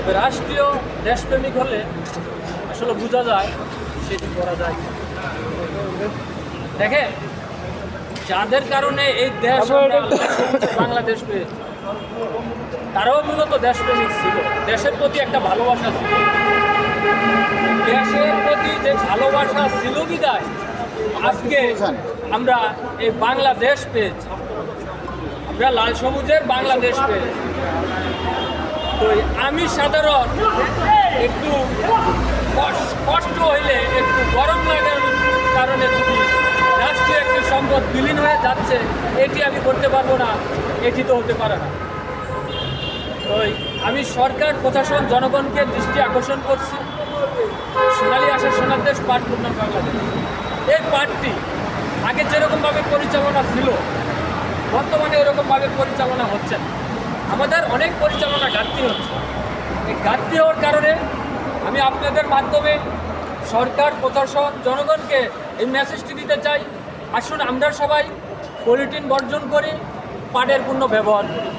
তবে রাষ্ট্রীয় দেশপ্রেমিক হলে আসলে বোঝা যায় সেটি করা যায়। দেখেন, যাদের কারণে এই দেশ বাংলাদেশ পেয়েছে তারাও মূলত দেশপ্রেমিক ছিল, দেশের প্রতি একটা ভালোবাসা ছিল। দেশের প্রতি যে ভালোবাসা ছিল বিদায় আজকে আমরা এই বাংলাদেশ পেয়েছি, আমরা লাল সবুজের বাংলাদেশ পেয়েছি। তো আমি সাধারণ একটু কষ্ট হইলে, একটু গরম লাগার কারণে যদি রাষ্ট্রীয় একটি সম্পদ বিলীন হয়ে যাচ্ছে এটি আমি করতে পারবো না, এটি তো হতে পারে না। তো আমি সরকার, প্রশাসন, জনগণকে দৃষ্টি আকর্ষণ করছি, সোনালী আশা সোনার দেশ পাট উন্নয়ন বাংলাদেশ, এই পাটটি আগে যেরকমভাবে পরিচালনা ছিল বর্তমানে এরকমভাবে পরিচালনা হচ্ছে না। আমাদের অনেক পরিচালনা ঘাটতি হচ্ছে। এই ঘাটতি হওয়ার কারণে আমি আপনাদের মাধ্যমে সরকার, প্রশাসন, জনগণকে এই মেসেজটি দিতে চাই, আসুন আমরা সবাই পলিথিন বর্জন করি, পাটের পণ্য ব্যবহার করি।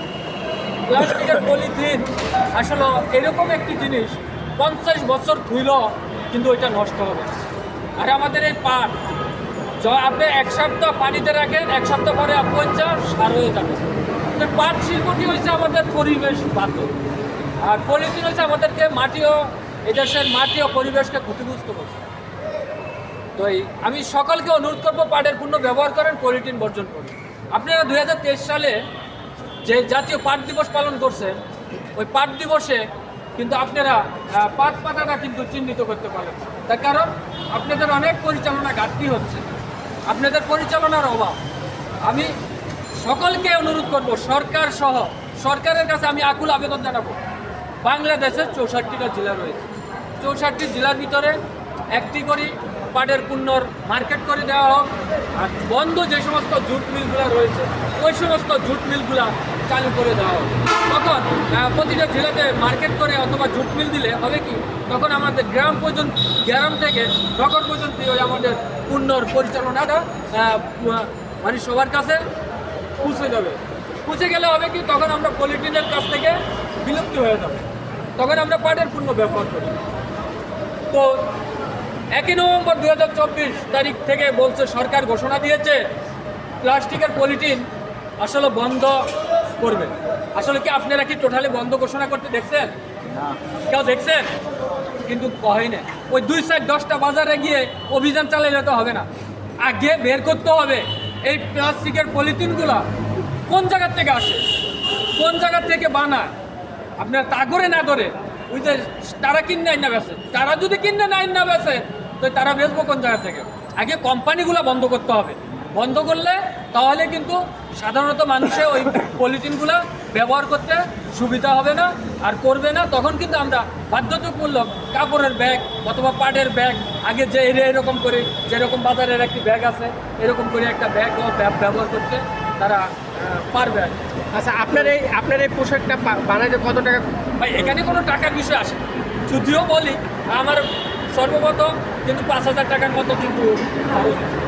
প্লাস্টিকের পলিথিন আসলে এরকম একটি জিনিস 50 বছর ধুইল কিন্তু ওইটা নষ্ট হবে। আর আমাদের এই পাট আপনি এক সপ্তাহ পানিতে রাখেন, এক সপ্তাহ পরে পচা সার হয়ে যাবে। তো পাট শিল্পটি হয়েছে আমাদের পরিবেশ বান্ধব, আর পলিথিন হচ্ছে আমাদেরকে মাটিও, এদেশের মাটি ও পরিবেশকে ক্ষতিগ্রস্ত করছে। তো আমি সকলকে অনুরোধ করবো পাটের পণ্য ব্যবহার করেন, পলিথিন বর্জন করুন। আপনারা 2023 সালে যে জাতীয় পাট দিবস পালন করছেন, ওই পাট দিবসে কিন্তু আপনারা পাট পাতাটা কিন্তু চিহ্নিত করতে পারেন। তার কারণ আপনাদের অনেক পরিচালনা ঘাটতি হচ্ছে, আপনাদের পরিচালনার অভাব। আমি সকলকে অনুরোধ করব, সরকার সহ সরকারের কাছে আমি আকুল আবেদন জানাবো। বাংলাদেশের 64টা জেলা রয়েছে, 64 জেলার ভিতরে একটি করে পাটের পণ্যর মার্কেট করে দেওয়া হোক। আর বন্ধ যে সমস্ত জুট মিলগুলো রয়েছে ওই সমস্ত জুট মিলগুলা চালু করে দেওয়া হোক। তখন প্রতিটা জেলাতে মার্কেট করে অথবা জুট মিল দিলে হবে কি, তখন আমাদের গ্রাম থেকে নগর পর্যন্ত ওই আমাদের পণ্যর পরিচালনাটা মানে সবার কাছে পৌঁছে যাবে। পৌঁছে গেলে হবে কি, তখন আমরা পলিথিনের কাছ থেকে বিলুপ্তি হয়ে যাবে, তখন আমরা পাটের পণ্য ব্যবহার করি। তো 1 নভেম্বর 2024 তারিখ থেকে বলছে, সরকার ঘোষণা দিয়েছে প্লাস্টিকের পলিথিন আসলে বন্ধ করবে। আসলে কি আপনারা কি টোটালি বন্ধ ঘোষণা করতে দেখছেন? কেউ দেখছেন? কিন্তু কয় না। ওই 2-10টা বাজারে গিয়ে অভিযান চালিয়ে যেতে হবে না, আগে বের করতে হবে এই প্লাস্টিকের পলিথিনগুলা কোন জায়গার থেকে আসে, কোন জায়গার থেকে বানায়। আপনারা তা করে না ধরে ওই যে তারা কিনে আইন না বেছে, তারা যদি কিনে না আইন না বেছে তো তারা বেচবো কোন জায়গা থেকে? আগে কোম্পানিগুলো বন্ধ করতে হবে। বন্ধ করলে তাহলে কিন্তু সাধারণত মানুষে ওই পলিথিনগুলো ব্যবহার করতে সুবিধা হবে না আর করবে না। তখন কিন্তু আমরা বাধ্যতামূলক কাপড়ের ব্যাগ অথবা পাটের ব্যাগ, আগে যে এরকম করে যেরকম বাজারের একটি ব্যাগ আছে এরকম করে একটা ব্যাগ ব্যবহার করতে তারা পারবে। আচ্ছা, আপনার এই পোশাকটা বানাইতে কত টাকা? ভাই, এখানে কোনো টাকার বিষয় আসে, যদিও বলি আমার সর্বপ্রথম কিন্তু 5,000 টাকার মতো কিন্তু খরচ হয়েছে।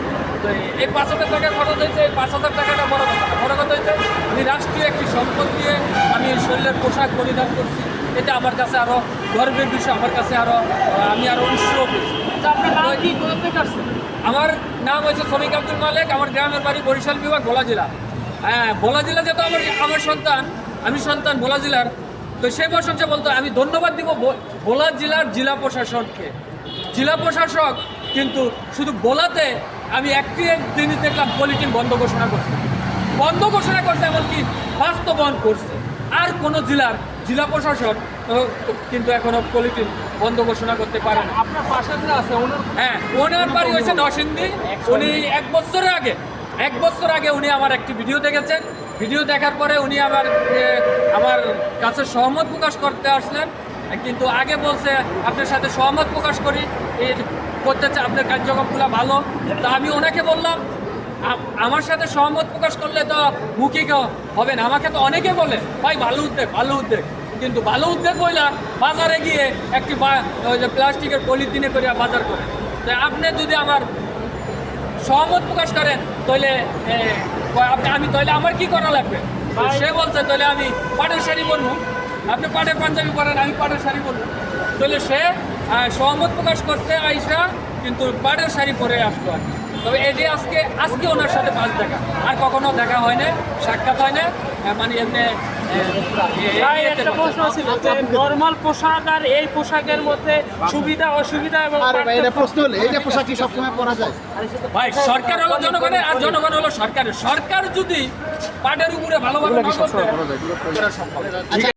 তো এই 5,000 টাকা খরচ হয়েছে, এই 5,000 টাকাটা বড় কথা। বড় কথা হয়েছে আমি রাষ্ট্রীয় একটি সম্পদ দিয়ে আমি শরীরের পোশাক পরিধান করছি, এটা আমার কাছে আরও গর্বের বিষয়, আমার কাছে আমি আরও উৎসাহ পেয়েছি। আমার নাম হয়েছে শ্রমিক আব্দুল মালেক, আমার গ্রামের বাড়ি বরিশাল বিভাগ, ভোলা জেলা। হ্যাঁ, ভোলা জেলা যেহেতু আমার সন্তান, আমি সন্তান ভোলা জেলার, তো সেই প্রশংসা বলতে আমি ধন্যবাদ দিব ভোলা জেলার জেলা প্রশাসনকে। জেলা প্রশাসক কিন্তু শুধু ভোলাতে আমি একটি জিনিস দেখলাম, পলিথিন বন্ধ ঘোষণা করছে, এমনকি বাস্তবায়ন করছে। আর কোনো জেলা প্রশাসন কিন্তু এখনো পলিথিন বন্ধ ঘোষণা করতে পারে না। আপনার পাশে যে আছে হ্যাঁ, ওনার বাড়ি হয়েছে নরসিংদী। উনি 1 বছর আগে উনি আমার একটি ভিডিও দেখেছেন। ভিডিও দেখার পরে উনি আমার কাছে সহমত প্রকাশ করতে আসলেন, কিন্তু আগে বলছে আপনার সাথে সহমত প্রকাশ করি, করতে চাই, আপনার কার্যক্রমগুলো ভালো। তা আমি ওনাকে বললাম আমার সাথে সহমত প্রকাশ করলে তো মুখে হবে না। আমাকে তো অনেকে বলে ভাই ভালো উদ্যোগ, কিন্তু ভালো উদ্যোগ বললাম বাজারে গিয়ে একটি ওই যে প্লাস্টিকের পলিথিনে করে বাজার করে। তাই আপনি যদি আমার সহমত প্রকাশ করেন তাহলে তাহলে আমার কি করা লাগবে? সে বলছে তাহলে আমি পাটের শাড়ি পরবো। আপনি পাটের পাঞ্জাবি পরেন, আমি পাটের শাড়ি পরবো। তাহলে সে সহমত প্রকাশ করতে আইসা কিন্তু পাটের শাড়ি পরে আসলো আর কি। তবে এটি আজকে ওনার সাথে পাঁচ দেখা, আর কখনো দেখা হয় না, সাক্ষাৎ হয় না, মানে এমনি ভাই, একটা প্রশ্ন ছিল যে নরমাল পোশাক আর এই পোশাকের মধ্যে সুবিধা অসুবিধা এবং আরে ভাই, এটা পার্থক্য প্রশ্ন হলো, এইটা পোশাক কি সবসময় পরা যায়? ভাই সরকার হলো জনগণের আর জনগণ হলো সরকারের। সরকার যদি পাটের উপরে ভালোভাবে না করতে পরা যায়, এগুলো পরা সম্ভব।